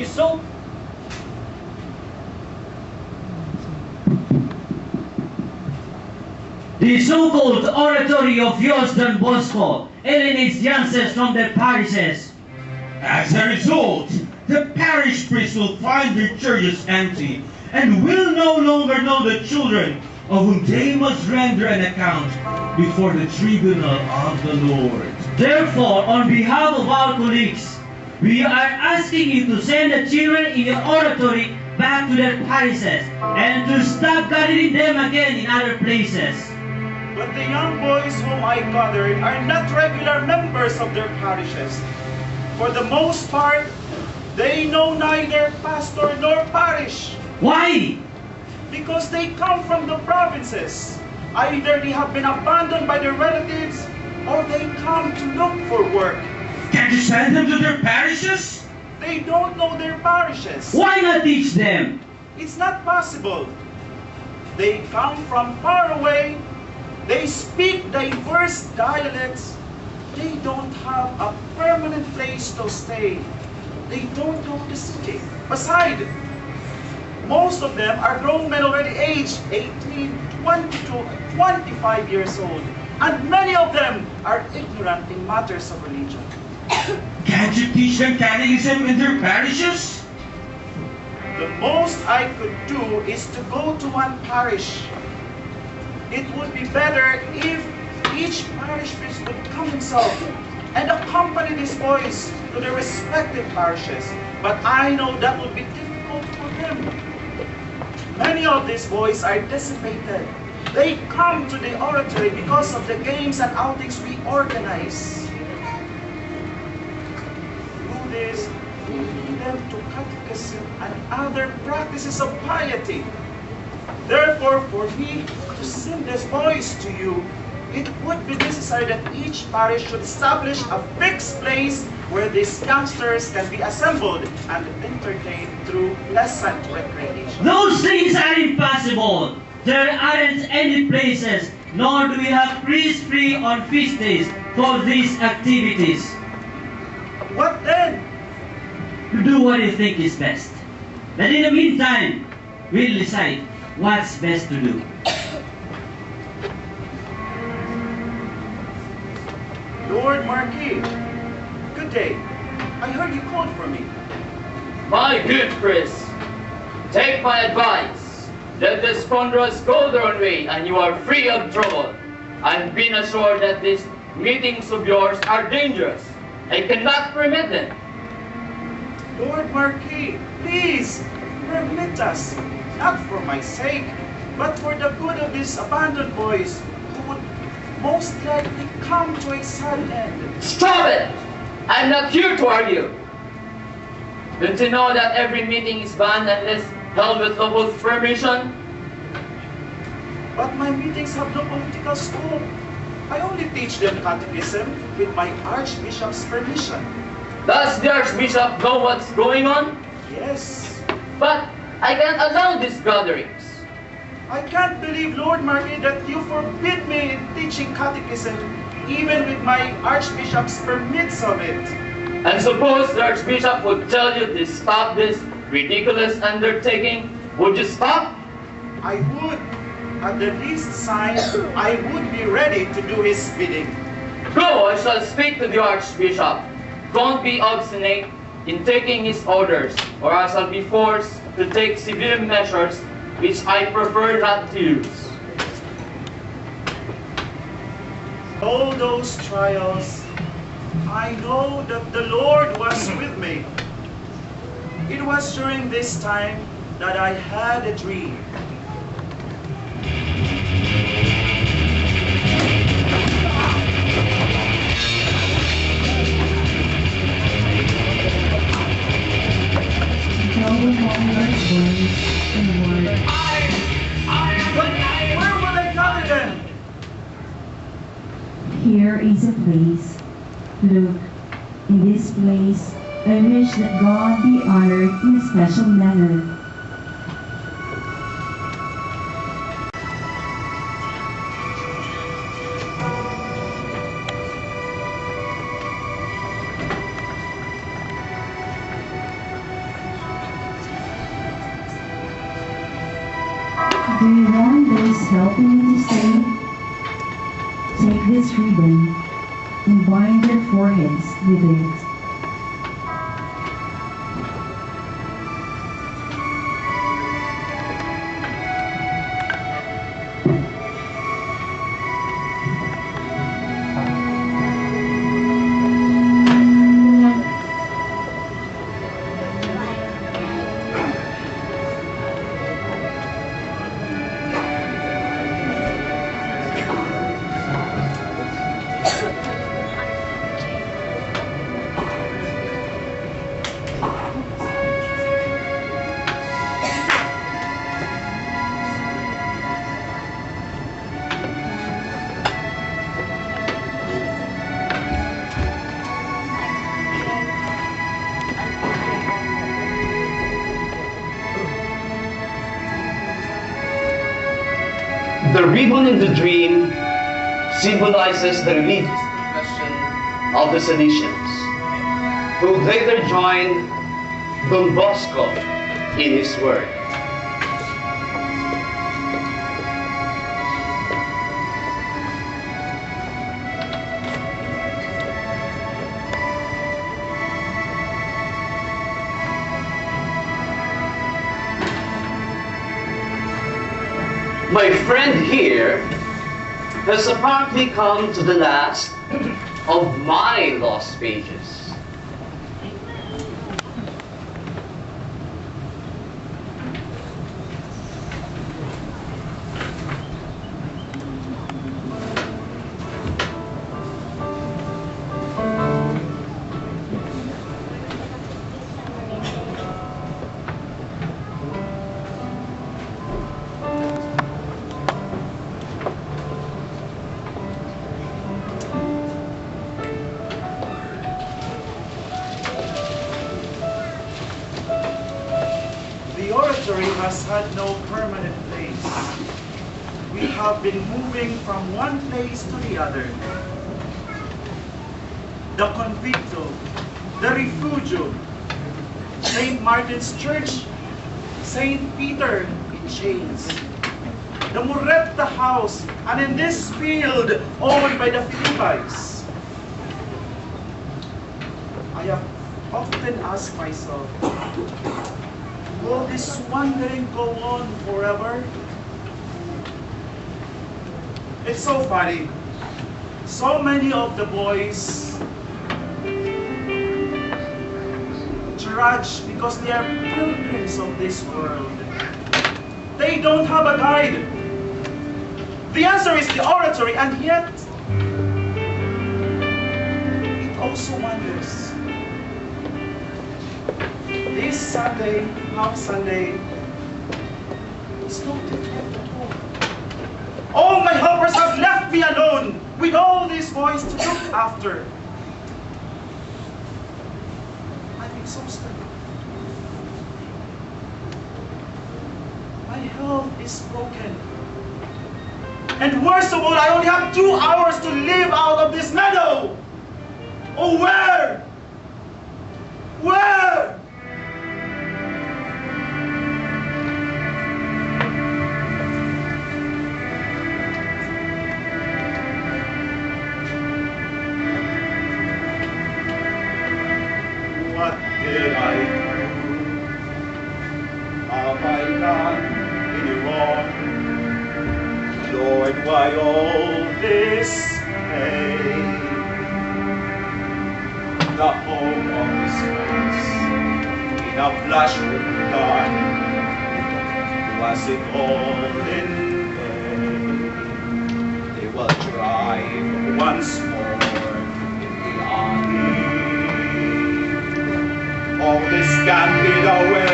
so. The so-called oratory of yours Don Bosco alienates youngsters from their parishes. As a result, the parish priests will find their churches empty and will no longer know the children of whom they must render an account before the tribunal of the Lord. Therefore, on behalf of our colleagues, we are asking you to send the children in your oratory back to their parishes and to stop gathering them again in other places. But the young boys whom I gathered are not regular members of their parishes. For the most part, they know neither pastor nor parish. Why? Because they come from the provinces. Either they have been abandoned by their relatives or they come to look for work. Can't you send them to their parishes? They don't know their parishes. Why not teach them? It's not possible. They come from far away. They speak diverse dialects. They don't have a permanent place to stay. They don't know the city. Besides, most of them are grown men already aged 18, 22, 25 years old. And many of them are ignorant in matters of religion. Can't you teach them catechism in their parishes? The most I could do is to go to one parish. It would be better if each parish priest would come himself and accompany these boys to their respective parishes. But I know that would be difficult for them. Many of these boys are dissipated. They come to the oratory because of the games and outings we organize. Through this, we lead them to catechism and other practices of piety. Therefore, for me to send these boys to you, it would be necessary that each parish should establish a fixed place where these youngsters can be assembled and entertained through pleasant recreation. Those things are impossible. There aren't any places, nor do we have priests free on feast days for these activities. What then? You do what you think is best. But in the meantime, we'll decide what's best to do. Lord Marquis, good day. I heard you called for me. My good priest, take my advice. Let this ponderous go their own way, and you are free of trouble. And be assured that these meetings of yours are dangerous. I cannot permit them. Lord Marquis, please, permit us, not for my sake, but for the good of these abandoned boys who would most likely come to a sad end. Stop it! I'm not here to argue. Don't you know that every meeting is banned unless held with local's permission? But my meetings have no political scope. I only teach them catechism with my archbishop's permission. Does the archbishop know what's going on? Yes. But I can't allow these gatherings. I can't believe, Lord Marquis, that you forbid me in teaching catechism even with my archbishop's permits of it. And suppose the archbishop would tell you to stop this ridiculous undertaking, would you stop? I would. At the least sign, I would be ready to do his bidding. Go, I shall speak to the archbishop. Don't be obstinate in taking his orders, or I shall be forced to take severe measures which I prefer not to use. All those trials, I know that the Lord was with me. It was during this time that I had a dream. Where will I gather them? Here is a place. Look, in this place, I wish that God be honored in a special manner. helping me to say, take this ribbon and bind their foreheads with it. The ribbon in the dream symbolizes the religious expression of the Salesians, who later joined Don Bosco in his work. My friend here has apparently come to the last of my lost pages. The oratory has had no permanent place. We have been moving from one place to the other. The Convicto, the Refugio, St. Martin's Church, St. Peter in chains, the Murreta House, and in this field owned by the Philippines. I have often asked myself, will this wandering go on forever? It's so funny. So many of the boys trudge because they are pilgrims of this world. They don't have a guide. The answer is the oratory, and yet it also wonders. This Sunday, half Sunday, is no different at all. All my helpers have left me alone with all these boys to look after. I'm exhausted. My health is broken. And worst of all, I only have 2 hours to live out of this meadow. Oh, where? Where? What did I do? Have I done any wrong? Lord, why all this pain? The hope of His grace in a flash would be gone. Was it all in vain? They will drive once more in the army. All this can be the way